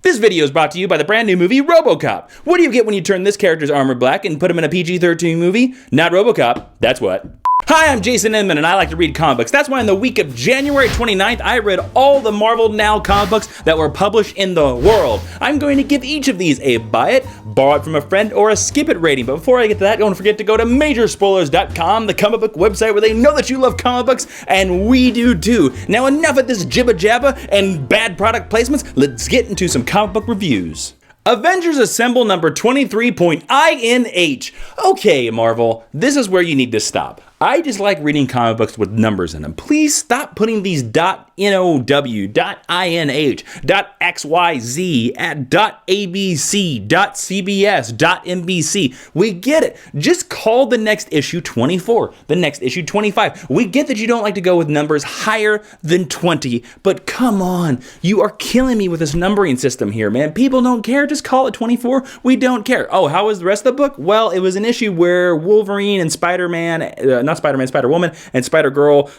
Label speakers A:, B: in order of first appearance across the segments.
A: This video is brought to you by the brand new movie RoboCop. What do you get when you turn this character's armor black and put him in a PG-13 movie? Not RoboCop, that's what. Hi, I'm Jason Inman, and I like to read comic books. That's why in the week of January 29th, I read all the Marvel Now comic books that were published in the world. I'm going to give each of these a buy it, borrow it from a friend, or a skip it rating. But before I get to that, don't forget to go to majorspoilers.com, the comic book website where they know that you love comic books, and we do too. Now enough of this jibba jabba and bad product placements. Let's get into some comic book reviews. Avengers Assemble number 23.INH. Okay, Marvel, this is where you need to stop. I just like reading comic books with numbers in them. Please stop putting these .NOW, .INH, .XYZ, .ABC, .CBS, .NBC. We get it. Just call the next issue 24, the next issue 25. We get that you don't like to go with numbers higher than 20, but come on. You are killing me with this numbering system here, man. People don't care. Just call it 24. We don't care. Oh, how was the rest of the book? Well, it was an issue where Wolverine and Spider-Man, not Spider-Man, Spider-Woman and Spider-Girl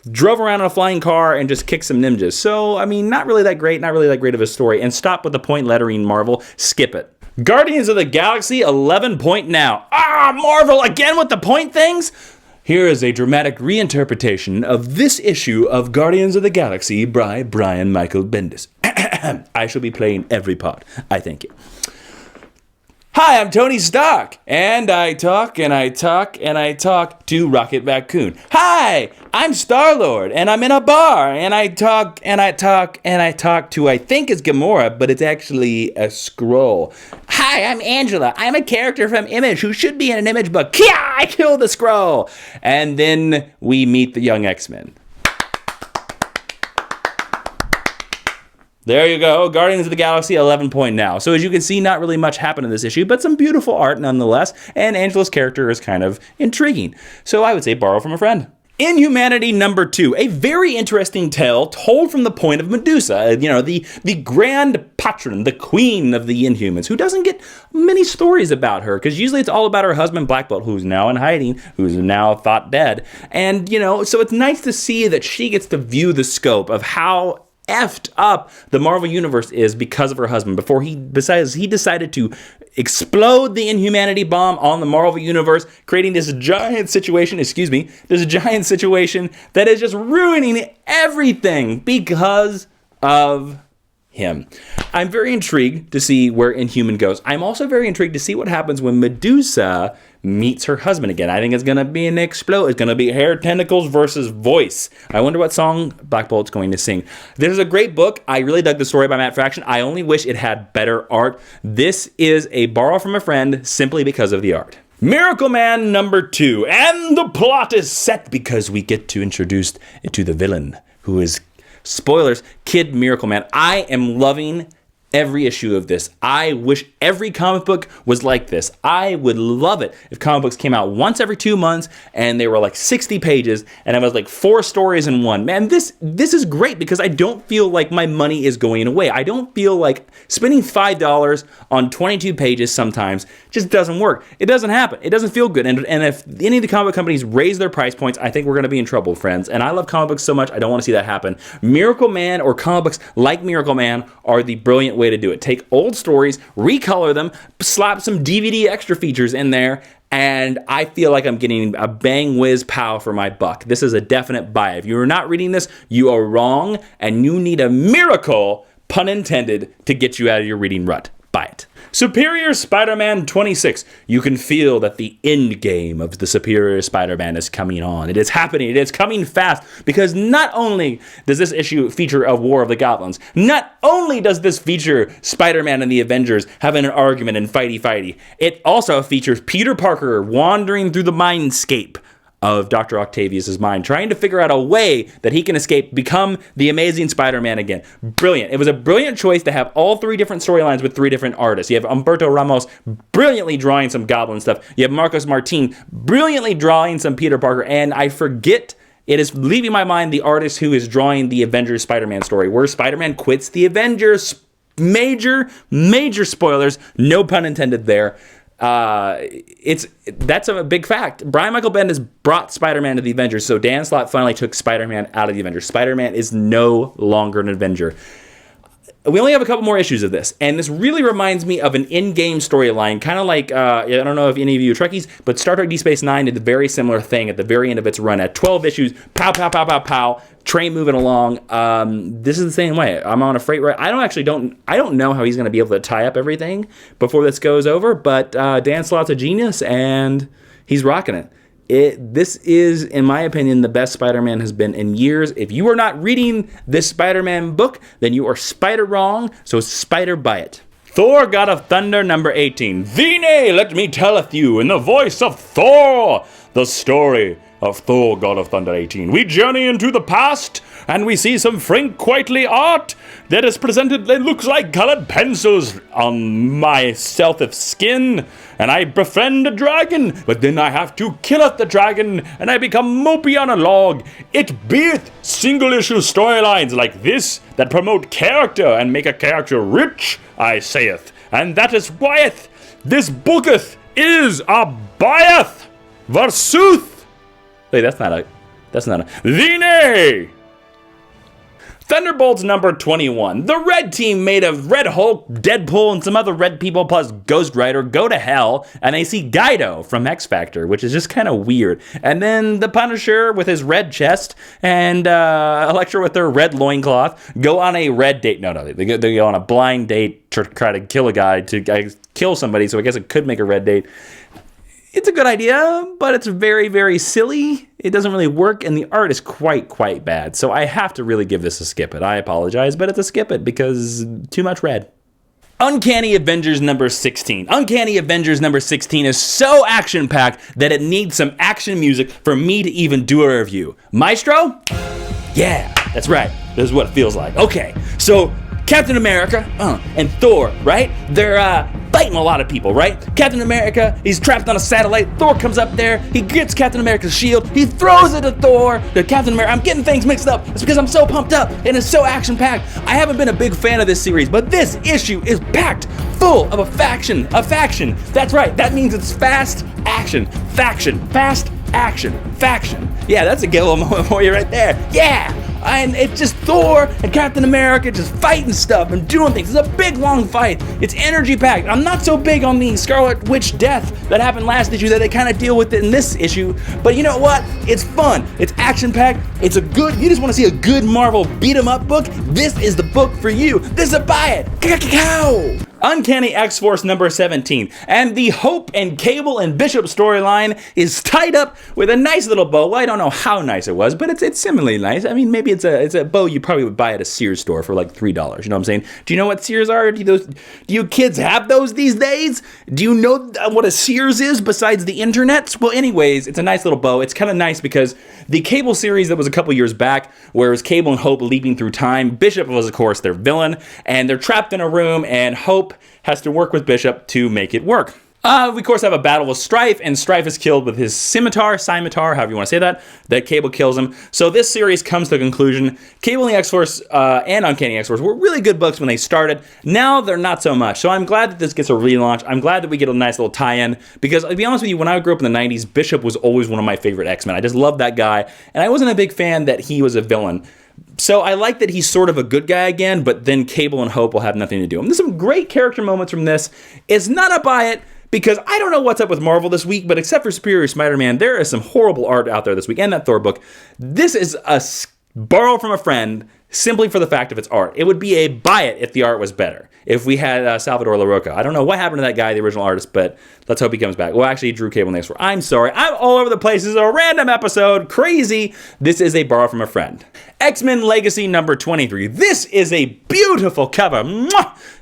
A: drove around in a flying car and just kicked some ninjas. So, I mean, not really that great of a story. And stop with the point lettering, Marvel. Skip it. Guardians of the Galaxy 11 point now. Marvel again with the point things? Here is a dramatic reinterpretation of this issue of Guardians of the Galaxy by Brian Michael Bendis. I shall be playing every part. I thank you. Hi, I'm Tony Stark, and I talk and I talk and I talk to Rocket Raccoon. Hi, I'm Star-Lord, and I'm in a bar, and I talk and I talk and I talk to, I think it's Gamora, but it's actually a Skrull. Hi, I'm Angela. I'm a character from Image who should be in an Image book. Kia, I killed the Skrull. And then we meet the young X-Men. There you go, Guardians of the Galaxy 11 point now. So as you can see, not really much happened in this issue, but some beautiful art nonetheless, and Angela's character is kind of intriguing. So I would say borrow from a friend. Inhumanity number 2, a very interesting tale told from the point of Medusa, the grand patron, the queen of the Inhumans, who doesn't get many stories about her, because usually it's all about her husband Black Bolt, who's now in hiding, who's now thought dead. And, so it's nice to see that she gets to view the scope of how effed up the Marvel Universe is because of her husband. Before he decided to explode the Inhumanity bomb on the Marvel Universe, creating this giant situation that is just ruining everything because of him. I'm very intrigued to see where Inhuman goes. I'm also very intrigued to see what happens when Medusa meets her husband again. I think it's going to be an explode. It's going to be hair, tentacles versus voice. I wonder what song Black Bolt's going to sing. This is a great book. I really dug the story by Matt Fraction. I only wish it had better art. This is a borrow from a friend simply because of the art. MIRACLEMAN number 2. And the plot is set because we get to introduce it to the villain, who is, spoilers, Kid MIRACLEMAN. I am loving every issue of this. I wish every comic book was like this. I would love it if comic books came out once every 2 months and they were like 60 pages and it was like 4 stories in one. Man, this is great because I don't feel like my money is going away. I don't feel like spending $5 on 22 pages sometimes just doesn't work. It doesn't happen. It doesn't feel good. And if any of the comic book companies raise their price points, I think we're going to be in trouble, friends. And I love comic books so much, I don't want to see that happen. MIRACLEMAN or comic books like MIRACLEMAN are the brilliant way to do it. Take old stories, recolor them, slap some DVD extra features in there, and I feel like I'm getting a bang whiz pow for my buck. This is a definite buy. If you're not reading this, you are wrong, and you need a miracle, pun intended, to get you out of your reading rut. Buy it. Superior Spider-Man 26. You can feel that the end game of the Superior Spider-Man is coming on. It is happening. It is coming fast because not only does this issue feature a War of the Goblins, not only does this feature Spider-Man and the Avengers having an argument and fighty-fighty, it also features Peter Parker wandering through the mindscape of Dr. Octavius' mind, trying to figure out a way that he can escape, become the Amazing Spider-Man again. Brilliant. It was a brilliant choice to have all 3 different storylines with 3 different artists. You have Humberto Ramos brilliantly drawing some Goblin stuff. You have Marcos Martin brilliantly drawing some Peter Parker, and I forget, it is leaving my mind, the artist who is drawing the Avengers Spider-Man story, where Spider-Man quits the Avengers. Major spoilers, no pun intended there. That's a big fact. Brian Michael Bendis brought Spider-Man to the Avengers, so Dan Slott finally took Spider-Man out of the Avengers. Spider-Man is no longer an Avenger. we only have a couple more issues of this, and this really reminds me of an in-game storyline, kind of like, I don't know if any of you are Trekkies, but Star Trek Deep Space Nine did a very similar thing at the very end of its run. At 12 issues, pow, pow, pow, pow, pow, train moving along. This is the same way. I'm on a freight ride. I don't know how he's going to be able to tie up everything before this goes over, but Dan Slott's a genius, and he's rocking it. This is, in my opinion, the best Spider-Man has been in years. If you are not reading this Spider-Man book, then you are spider wrong, so spider by it. Thor, God of Thunder, number 18. Vine, let me telleth you, in the voice of Thor, the story of Thor, God of Thunder 18. We journey into the past, and we see some Frank Quitely art that is presented. It looks like colored pencils on my self skin, and I befriend a dragon, but then I have to killeth the dragon, and I become mopey on a log. It beeth single-issue storylines like this that promote character and make a character rich, I saith, and that is whyeth this booketh is a buyeth, forsooth. Wait, that's not a Vine! Thunderbolts number 21. The red team made of Red Hulk, Deadpool, and some other red people plus Ghost Rider go to hell, and they see Guido from X Factor, which is just kind of weird. And then the Punisher with his red chest and Elektra with their red loincloth go on a red date. No, they go on a blind date to try to kill a guy, to kill somebody, so I guess it could make a red date. It's a good idea, but it's very, very silly. It doesn't really work, and the art is quite bad. So I have to really give this a skip it. I apologize, but it's a skip it because too much red. Uncanny Avengers number 16. Uncanny Avengers number 16 is so action-packed that it needs some action music for me to even do a review. Maestro? Yeah, that's right. This is what it feels like. Okay, so Captain America and Thor, right? They're fighting a lot of people, right? Captain America, he's trapped on a satellite. Thor comes up there. He gets Captain America's shield. He throws it to Thor. To Captain America. I'm getting things mixed up. It's because I'm so pumped up and it's so action-packed. I haven't been a big fan of this series, but this issue is packed full of a faction. That's right. That means it's fast action. Faction. Fast action. Faction. Yeah, that's a giggle moment for you right there. Yeah. And it's just Thor and Captain America just fighting stuff and doing things. It's a big, long fight. It's energy-packed. I'm not so big on the Scarlet Witch death that happened last issue that they kind of deal with it in this issue. But you know what? It's fun. It's action-packed. It's a good, you just want to see a good Marvel beat-em-up book? This is the book for you. This is a buy it. Cow. Uncanny X-Force number 17. And the Hope and Cable and Bishop storyline is tied up with a nice little bow. Well, I don't know how nice it was, but it's similarly nice. I mean, maybe it's a bow you probably would buy at a Sears store for like $3. You know what I'm saying? Do you know what Sears are? Do you kids have those these days? Do you know what a Sears is besides the internet? Well, anyways, it's a nice little bow. It's kind of nice because the Cable series that was a couple years back, where it was Cable and Hope leaping through time, Bishop was, of course, their villain, and they're trapped in a room, and Hope has to work with Bishop to make it work. We, of course, have a battle with Strife, and Strife is killed with his scimitar, however you want to say that Cable kills him. So this series comes to a conclusion. Cable and the X-Force and Uncanny X-Force were really good books when they started. Now they're not so much. So I'm glad that this gets a relaunch. I'm glad that we get a nice little tie-in, because to be honest with you, when I grew up in the 90s, Bishop was always one of my favorite X-Men. I just loved that guy, and I wasn't a big fan that he was a villain. So I like that he's sort of a good guy again, but then Cable and Hope will have nothing to do. And there's some great character moments from this. It's not a buy it, because I don't know what's up with Marvel this week, but except for Superior Spider-Man, there is some horrible art out there this week, and that Thor book. This is a borrow from a friend simply for the fact of its art. It would be a buy it if the art was better. If we had Salvador LaRocca. I don't know what happened to that guy, the original artist, but let's hope he comes back. Well, actually, he drew Cable next for. I'm sorry. I'm all over the place. This is a random episode. Crazy. This is a borrow from a friend. X-Men Legacy number 23. This is a beautiful cover.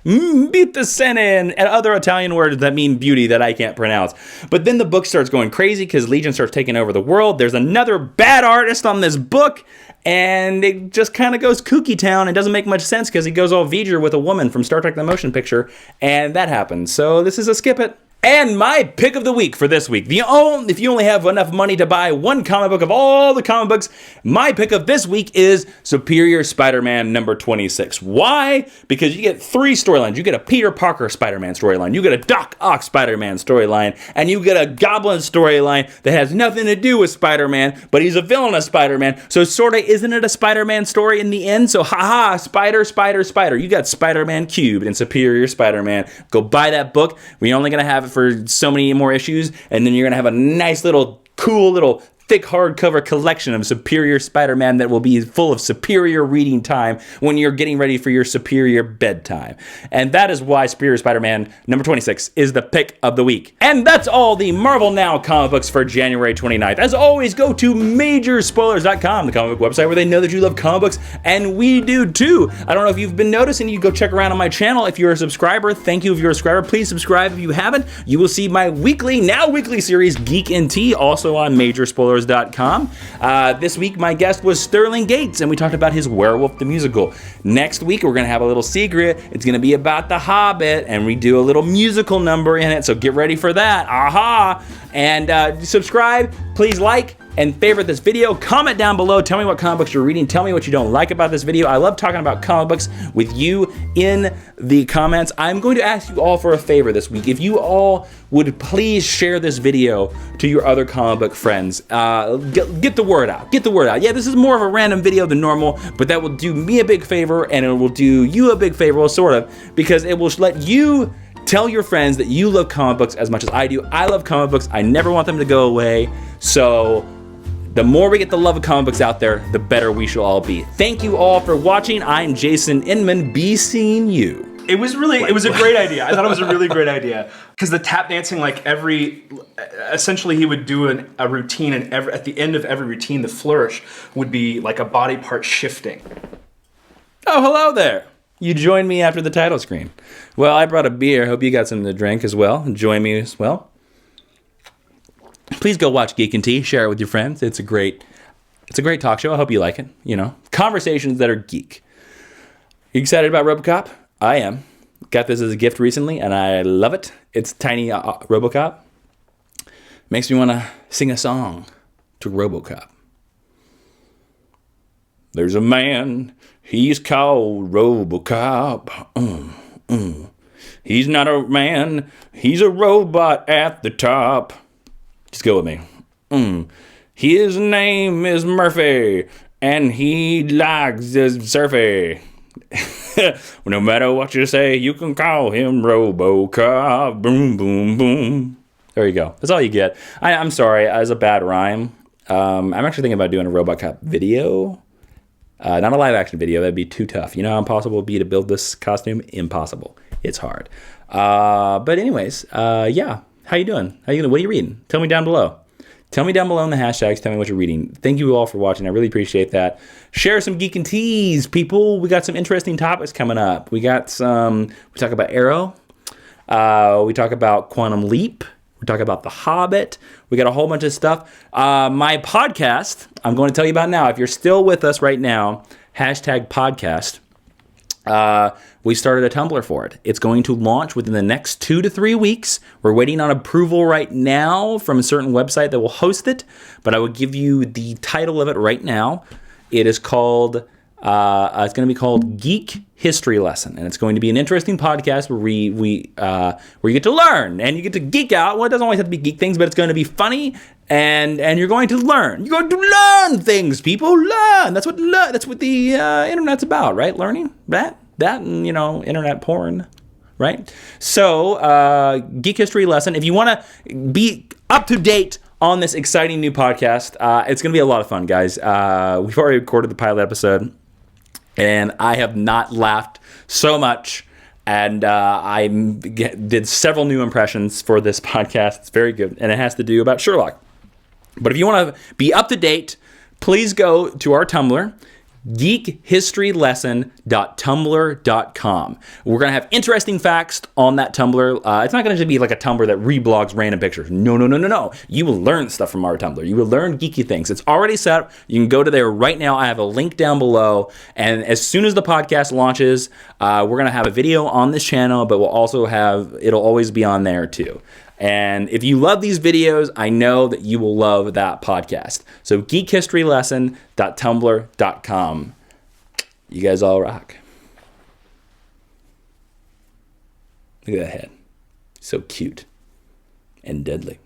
A: Beautisene and other Italian words that mean beauty that I can't pronounce. But then the book starts going crazy because Legion starts taking over the world. There's another bad artist on this book, and it just kind of goes kooky town. It doesn't make much sense because he goes all V'ger with a woman from Star Trek The Motion Picture, and that happens. So this is a skip it. And my pick of the week for this week, if you only have enough money to buy one comic book of all the comic books, my pick of this week is Superior Spider-Man number 26. Why? Because you get 3 storylines. You get a Peter Parker Spider-Man storyline, you get a Doc Ock Spider-Man storyline, and you get a Goblin storyline that has nothing to do with Spider-Man, but he's a villain of Spider-Man. So sorta, isn't it a Spider-Man story in the end? So haha, Spider. You got Spider-Man cubed in Superior Spider-Man. Go buy that book. We're only gonna have it for so many more issues, and then you're gonna have a nice little cool little thick hardcover collection of Superior Spider-Man that will be full of superior reading time when you're getting ready for your superior bedtime. And that is why Superior Spider-Man number 26 is the pick of the week. And that's all the Marvel Now comic books for January 29th. As always, go to majorspoilers.com, the comic book website where they know that you love comic books, and we do too. I don't know if you've been noticing, you go check around on my channel. If you're a subscriber, thank you if you're a subscriber. Please subscribe if you haven't. You will see my weekly series, Geek Tea, also on majorspoilers.com. This week, my guest was Sterling Gates, and we talked about his Werewolf the Musical. Next week, we're going to have a little secret. It's going to be about The Hobbit, and we do a little musical number in it, so get ready for that. Aha! And subscribe, please like and favorite this video. Comment down below. Tell me what comic books you're reading. Tell me what you don't like about this video. I love talking about comic books with you in the comments. I'm going to ask you all for a favor this week. If you all would please share this video to your other comic book friends. Get the word out. Get the word out. Yeah, this is more of a random video than normal, but that will do me a big favor, and it will do you a big favor, well, sort of, because it will let you tell your friends that you love comic books as much as I do. I love comic books. I never want them to go away. So the more we get the love of comic books out there, the better we shall all be. Thank you all for watching. I'm Jason Inman. Be seeing you.
B: It was a great idea. I thought it was a really great idea. Because the tap dancing, essentially he would do a routine, and at the end of every routine, the flourish would be like a body part shifting.
A: Oh, hello there. You joined me after the title screen. Well, I brought a beer. Hope you got something to drink as well. Join me as well. Please go watch Geek Tea. Share it with your friends. It's a great talk show. I hope you like it. You know, conversations that are geek. You excited about RoboCop? I am. Got this as a gift recently, and I love it. It's tiny RoboCop. Makes me want to sing a song to RoboCop. There's a man, he's called RoboCop. He's not a man, he's a robot at the top. Just go with me. His name is Murphy, and he likes surfing. No matter what you say, you can call him RoboCop. Boom, boom, boom. There you go. That's all you get. I'm sorry, that was a bad rhyme. I'm actually thinking about doing a RoboCop video. Not a live action video. That'd be too tough. You know how impossible it would be to build this costume? Impossible. It's hard. But anyways, yeah. How you doing? What are you reading? Tell me down below. Tell me down below in the hashtags. Tell me what you're reading. Thank you all for watching. I really appreciate that. Share some Geek and Teas, people. We got some interesting topics coming up. We talk about Arrow. We talk about Quantum Leap. We talk about The Hobbit. We got a whole bunch of stuff. My podcast, I'm going to tell you about now. If you're still with us right now, hashtag podcast. We started a Tumblr for it. It's going to launch within the next 2 to 3 weeks. We're waiting on approval right now from a certain website that will host it, but I will give you the title of it right now. It is called, it's going to be called Geek History Lesson, and it's going to be an interesting podcast where where you get to learn and you get to geek out. Well, it doesn't always have to be geek things, but it's going to be funny, and you're going to learn. You're going to learn things, people. Learn. That's what the internet's about, right? Learning that and internet porn, right? So Geek History Lesson. If you want to be up to date on this exciting new podcast, it's going to be a lot of fun, guys. We've already recorded the pilot episode, and I have not laughed so much. And I did several new impressions for this podcast. It's very good, and it has to do about Sherlock. But if you want to be up to date, please go to our Tumblr, geekhistorylesson.tumblr.com. We're going to have interesting facts on that Tumblr. It's not going to be like a Tumblr that reblogs random pictures. No. You will learn stuff from our Tumblr. You will learn geeky things. It's already set up. You can go to there right now. I have a link down below. And as soon as the podcast launches, we're going to have a video on this channel, but it'll always be on there too. And if you love these videos, I know that you will love that podcast. So geekhistorylesson.tumblr.com. You guys all rock. Look at that head. So cute and deadly.